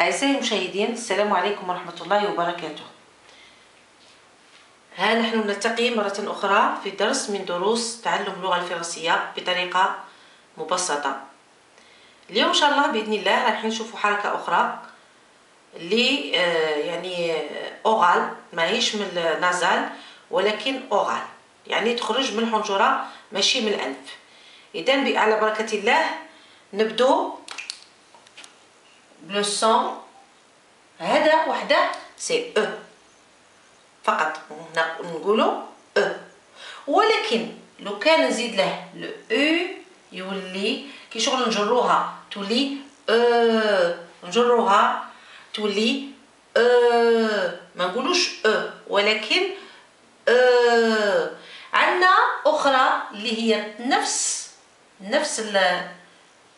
أعزائي المشاهدين، السلام عليكم ورحمة الله وبركاته. ها نحن نلتقي مرة أخرى في درس من دروس تعلم اللغة الفرنسية بطريقة مبسطة. اليوم إن شاء الله بإذن الله راح نشوفوا حركة أخرى اللي يعني أوغال، ماهيش من النازال ولكن أوغال، يعني تخرج من الحنجرة ماشي من الأنف. إذن على بركة الله نبدو بلو سون. هذا وحده سي او فقط، نقولوا او، ولكن لو كان نزيد له لو او يولي كي شغل نجروها تولي نجروها تولي ما نقولوش ولكن عندنا اخرى اللي هي نفس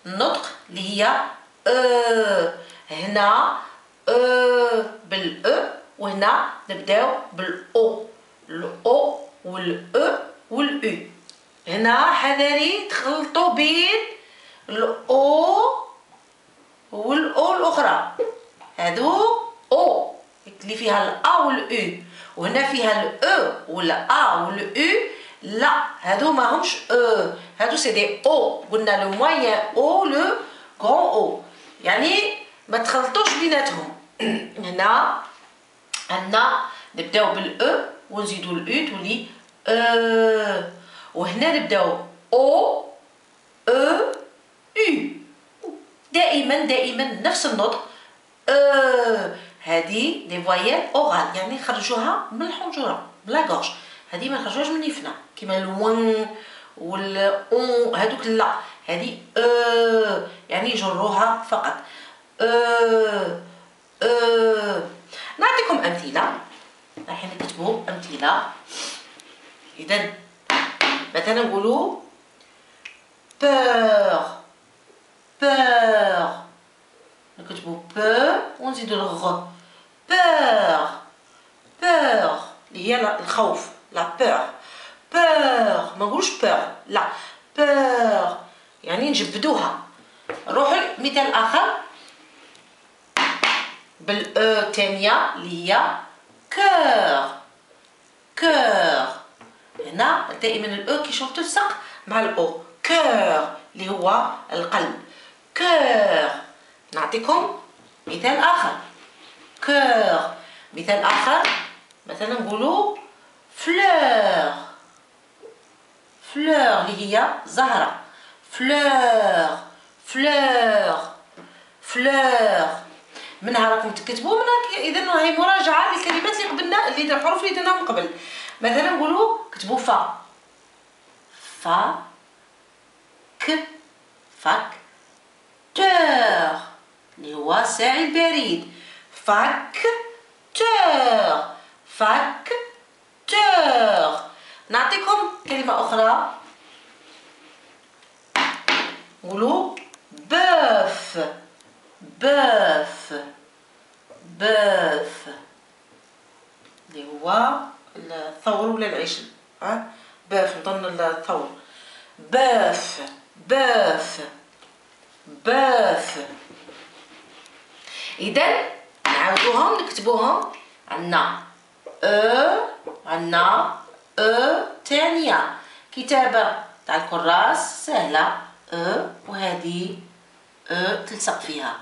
النطق اللي هي هنا بالاو، وهنا نبداو بالاو، الاو والاو والاو. هنا حذري تخلطوا بين الاو والاو الاخرى، هادو او اللي فيها الا والاو، وهنا فيها الاو والا والاو. لا، هادو ماهمش هادو سي دي او، قلنا لو موين او لو غران او، يعني ما تخلطوش بيناتهم. هنا عندنا نبداو بالاو ونزيدو الاو تولي وهنا نبداو او او دائما نفس النطق. هذه دي فويال اورال، يعني نخرجوها من الحنجره من لاغورج، هذه ما نخرجوهاش من الفنا كيما الون والاون هذوك، لا هذه يعني يجروها فقط. نعطيكم امثله، راح نكتبوا امثله. اذا مثلا نقولوا peur نكتبوا peur ونزيدوا الغ. peur اللي هي الخوف، لا peur ما نقولوش peur، لا peur يعني نجبدوها. نروحوا مثال اخر بالاو الثانيه اللي هي كور. هنا دائما الاو كي شغل تلصق مع الاو، كور اللي هو القلب، كور. نعطيكم مثال اخر كور. مثال اخر مثلا نقولوا فلور اللي هي زهره، فلور. منها راكم تكتبوا منها. اذا هاي مراجعه للكلمات اللي قبلنا، اللي الحروف اللي درناهم قبل. مثلا نقولوا كتبوا فاكتور اللي هو ساعي البريد، فاكتور. نعطيكم كلمه اخرى، نقولوا بوف اللي هو الثور ولا العجل، بوف نظن الثور. بوف. اذا نعاودوهم نكتبوهم. عندنا ثانيه كتابه تاع الكراس سهله، وهذه تلصق فيها.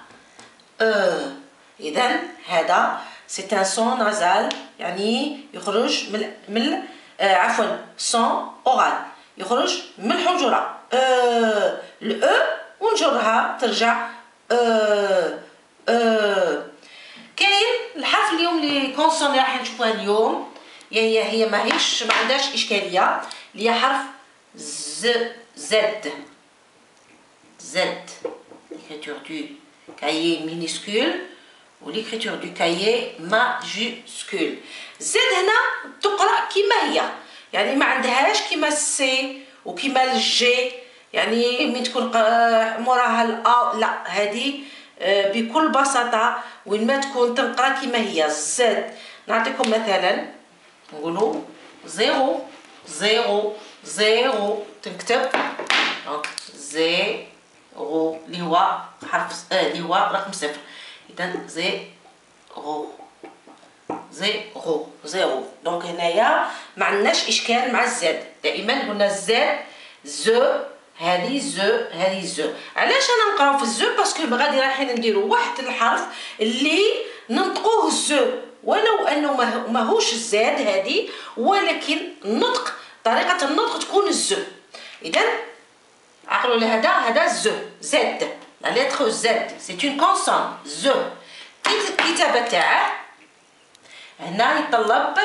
اذا هذا سي ان سون نازال، يعني يخرج من عفوا سون اورال، يخرج من الحنجره الاو ونجرها ترجع كاين الحرف اليوم لي كونسون اللي راح نشوفوها اليوم، هي ما عندهاش اشكاليه، اللي هي حرف زد l'écriture du cahier minuscule و l'écriture du cahier majuscule. زد هنا تقرا كيما هي، يعني ما عندهاش كيما السي وكيما الجي، يعني من تكون موراها الا، لا هذه بكل بساطه وين ما تكون تنقرا كيما هي زد. نعطيكم مثلا نقولوا زيرو تنكتب دونك زيرو اللي هو حرف اللي هو رقم صفر. اذا زيرو زيرو زيرو. دونك هنايا ما عندناش اشكال مع الزاد، دائما قلنا الزاد زو، هذه زو هذه زو. علاش انا نقراو في الزو؟ باسكو غادي رايحين نديرو واحد الحرف اللي ننطقوه الزو ولو انه ماهوش الزاد هذه، ولكن النطق طريقه النطق تكون الزو. اذا عقلوا لهذا، هذا زو زد لا لتر زد سي اون كونسون زو. الكتابه تاعه هنا يطلب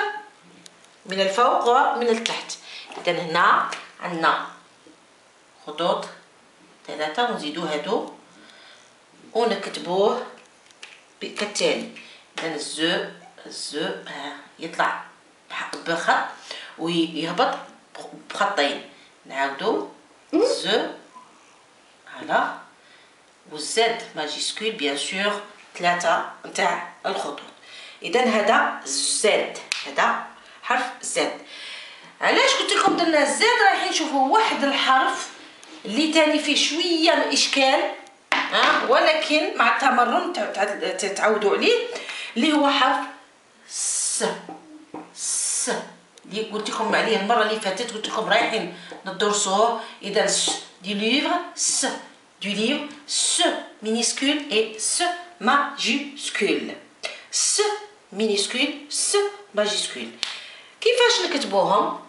من الفوق ومن التحت. اذا هنا عندنا خطوط ثلاثه ونزيدو هادو ونكتبوه كالتالي. اذا الزو يطلع بخط ويهبط بخطين. نعاودو زو هلا، والزد ماجيسكول بيان سور ثلاثه نتاع الخطوط. اذا هذا زد، هذا حرف زد. علاش قلت لكم درنا الزاد؟ رايحين نشوفوا واحد الحرف اللي تاني فيه شويه من اشكال ولكن مع التمرن تعودوا عليه، اللي هو حرف س. س اللي قلت لكم عليه المره اللي فاتت، قلت لكم رايحين ندرسوه. اذا س دي ليفر، س du livre, S minuscule et S majuscule. S minuscule, S majuscule. كيفاش نكتبوهم؟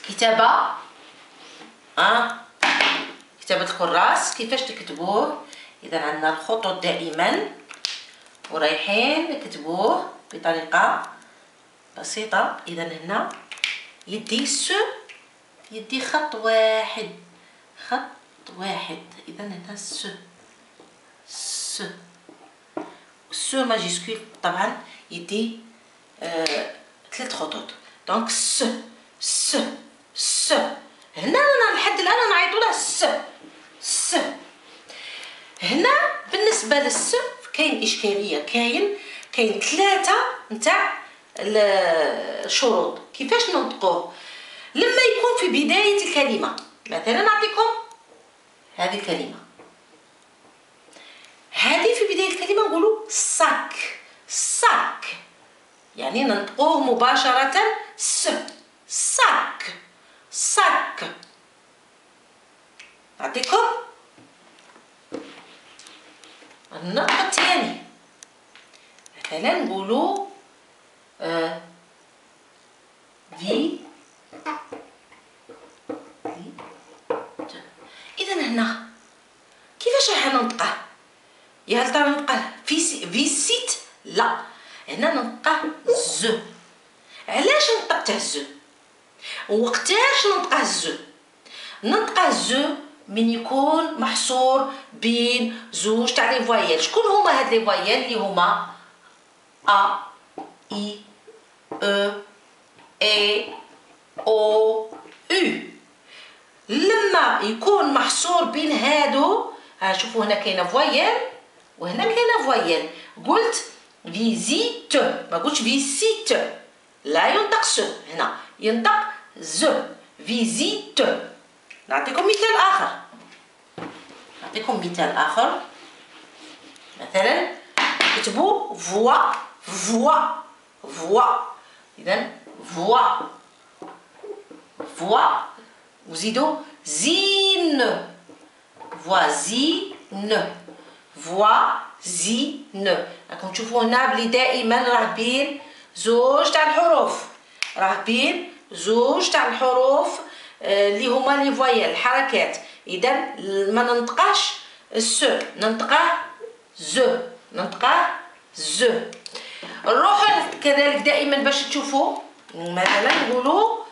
كتابة كتابة الكراس كيفاش تكتبوه؟ إذا عندنا الخطوط دائما ورايحين نكتبوه بطريقة بسيطة. إذا هنا يدي س، يدي خط واحد، خط واحد. إذا هنا س س ماجيسكول طبعا يدي ثلاث خطوط. دونك س هنا أنا لحد الآن نعيطو له س. هنا بالنسبة للس كاين إشكالية، كاين ثلاثة نتاع الشروط. كيفاش ننطقوه؟ لما يكون في بداية الكلمة، مثلا نعطيكم هذه الكلمة، هذه في بداية الكلمة نقولوا صاك، صاك يعني ننطقوه مباشرة صاك صاك. نعطيكم النطق الثاني، مثلا نقولوا في. إذا هنا كيفاش راح ننطقه؟ يا هل ترى ننطقه في سيت؟ لا، هنا ننطقه ز. علاش نطقته ز؟ وقتاش ننطقه ز؟ ننطقه ز من يكون محصور بين زوج تاع لي فوايال. شكون هما هاد لي فوايال؟ اللي هما ا اي او اي او او. لما يكون محصور بين هادو، شوفوا هنا كاينه فوايال وهنا كاينه فوايال. قلت فيزيت، ما قلتش فيسيت، لا ينطق س، هنا ينطق ز فيزيت. نعطيكم مثال اخر، مثلا كتبوا فوا فوا فوا. اذا فوا فوا وزيدوا زين، فوازين فوازين. راكم تشوفوا هنا بلي دائما راه بين زوج تاع الحروف، راه بين زوج تاع الحروف اللي هما لي فوايال الحركات. اذا ما ننطقاش الس، ننطقه ز، ننطقه ز. نروحوا كذلك دائما باش تشوفوا، مثلا نقولوا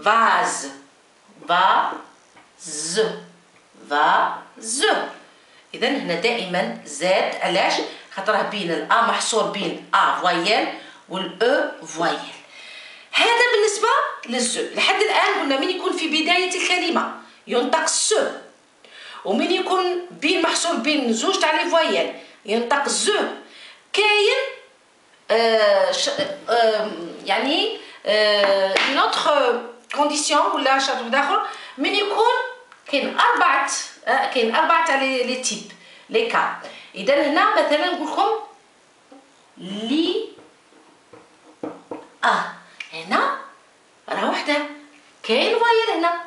فاز فاز فاز. اذا هنا دائما زاد. علاش؟ خاطر بين الأ محصور بين أ فوايال والأو فوايال. هذا بالنسبة للزو. لحد الآن قلنا من يكون في بداية الكلمة ينطق س، ومن يكون بين محصور بين زوج تاع لي فوايال ينطق ز. كاين يعني une autre condition ولا شرط آخر، من يكون كاين أربعة تاع لي تيب. لي كا. اذا هنا مثلا نقول لكم لي هنا راه وحده كاين فوايل هنا،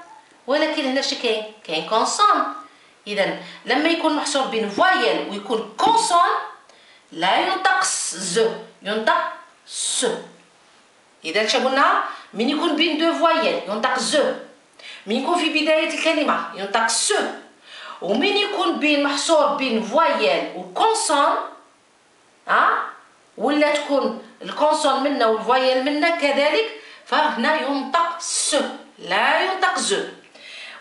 ولكن هنا اش كاين كونسون. اذا لما يكون محصور بين فوايل ويكون كونسون لا ينطق ز، ينطق س. اذا اش قلنا؟ من يكون بين دو فوايل ينطق ز، من يكون في بدايه الكلمه ينطق س، ومن يكون بين محصور بين فوايل وكونسون ولا تكون الكونسون منا والفوايل منا كذلك، فهنا ينطق س لا ينطق ز.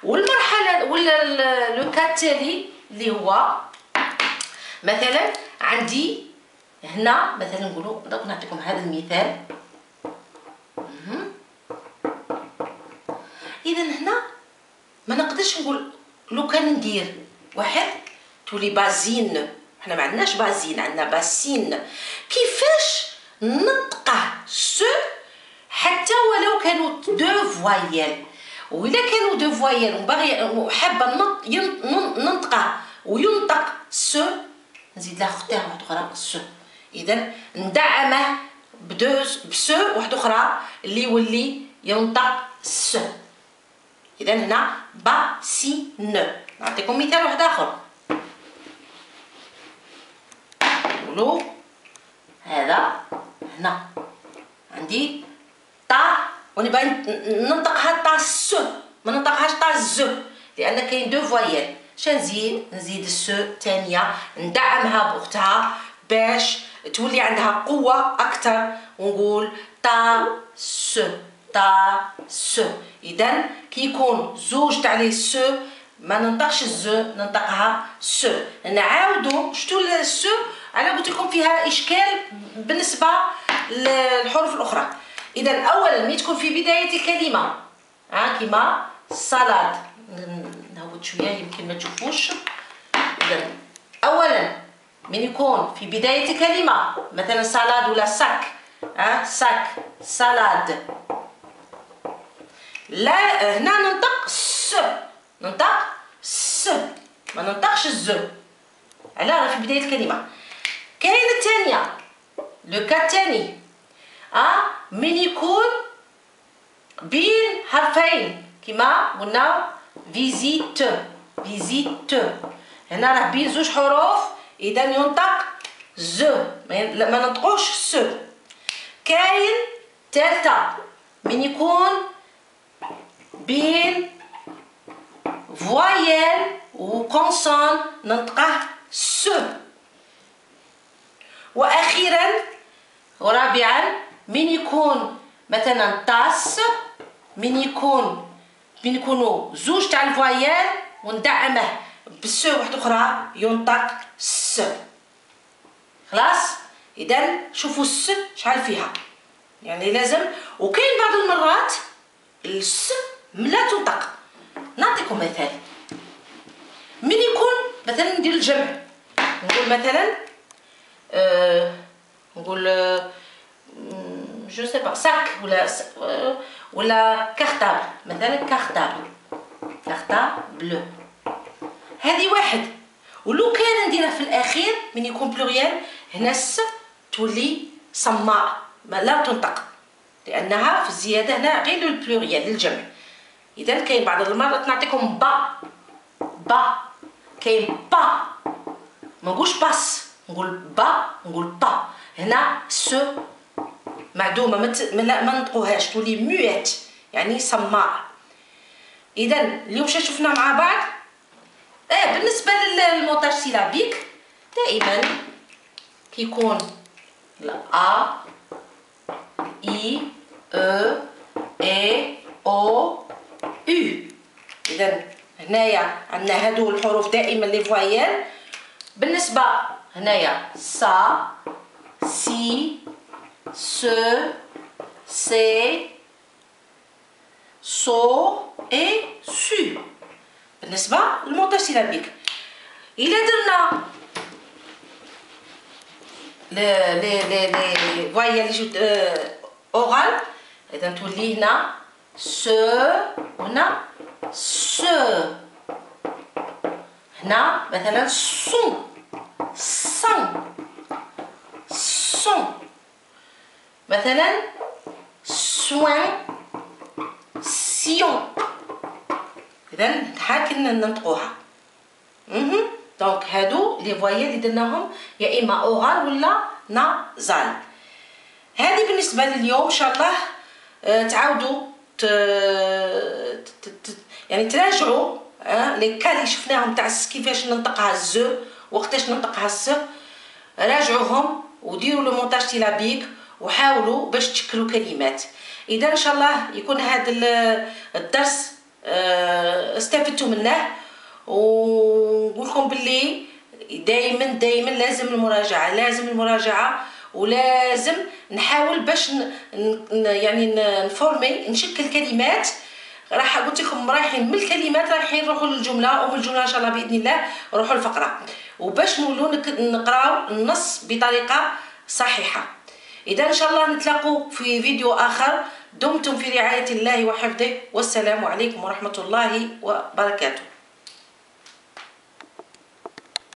والمرحله ولا لو كا التالي اللي هو مثلا عندي هنا مثلا نقولوا نعطيكم هذا المثال. اذا هنا ما نقدرش نقول لو كان ندير واحد تولي بازين، حنا ما عندناش بازين، عندنا باسين. كيفاش ننطقه س حتى ولو كانوا دو فوايل؟ وإلا كانوا دو فوايل وباغي حابه ننطقه وينطق س، نزيد له اختها واحده اخرى س. اذا ندعمه بس واحده اخرى اللي يولي ينطق س. اذا هنا باسين. نعطيكم مثال واحد اخر. نقولوا هذا هنا عندي طا ونبغي ننطقها طا س، ما ننطقهاش طا ز، لان كاين دو فوايل. نزيد الس الثانيه ندعمها باختها باش تولي عندها قوه اكثر، ونقول طا س طا س. اذا كي يكون زوج تاع لي س ما ننطقش الز، ننطقها س. نعاودوا شتو الس على قلت لكم فيها اشكال بالنسبه للحروف الاخرى. اذا اولا ملي تكون في بدايه الكلمه كيما سالاد، نهبط شويه يمكن ما تشوفوش. اذا اولا من يكون في بدايه الكلمه مثلا سالاد ولا ساك، ساك سالاد، لا هنا ننطق س، ننطق س ما ننطقش الز، على راه في بدايه الكلمه. كاين الثانيه لو كا الثاني من يكون بين حرفين كيما قلنا فيزيت فيزيت، هنا راه بين زوج حروف اذا ينطق ز ما ننطقوش س. كاين ثالثه من يكون بين فوايل وكونسون ننطقه س. واخيرا ورابعا من يكون مثلا طاس، من يكونوا زوج تاع الفوايل وندعمه بس واحده اخرى ينطق س. خلاص. اذا شوفوا الس شحال فيها، يعني لازم. وكاين بعض المرات الس لا تنطق. نعطيكم مثال. من يكون مثلا ندير الجمع، نقول مثلا نقول جو سي با ساك ولا كارطابل، مثلا كارطابل بلو، هذه واحد. ولو كان نديرها في الاخير من يكون بلوريال هنا الس تولي صماء لا تنطق، لانها في الزياده هنا غير البلوريال للجمع. اذا كاين بعض المرات نعطيكم با كاين با ما نقولش باس، نقول با نقول با. هنا س معدومه ما نطقوهاش تولي موات يعني صماء. اذا اليوم شفنا مع بعض بالنسبه للمونتاج سيلابيك دائما كيكون ا اي او اي او او. اذا هنايا عندنا هادو الحروف دائما لي فوايال. بالنسبه هنايا سا سي س سي سو اي سو بالنسبه للمونتاج سيلابيك. الا درنا لي فوايال اللي جوت اورال اذا تولي هنا س وهنا س. هنا مثلا سون son. مثلا soin sion. إذا حاكي ننطقوها. دونك هادو لي فوايي اللي درناهم يا اما اورال ولا نازال. هذه بالنسبه لليوم. ان شاء الله تعاودوا يعني تراجعوا لي كالي شفناهم تاع كيفاش ننطقها الزو وقتاش ننطقها الس. راجعوهم وديروا لو مونتاج تيلابيك وحاولوا باش تشكلوا كلمات. اذا ان شاء الله يكون هذا الدرس استفدتوا منه، ونقولكم باللي دائما لازم المراجعه ولازم نحاول باش يعني نفورمي نشكل كلمات. راح قلت لكم رايحين من الكلمات رايحين نروحوا للجمله، ومن الجمله ان شاء الله باذن الله نروحوا للفقره، وباش نولوا نقراو النص بطريقه صحيحه. اذا ان شاء الله نتلاقوا في فيديو اخر. دمتم في رعايه الله وحفظه، والسلام عليكم ورحمه الله وبركاته.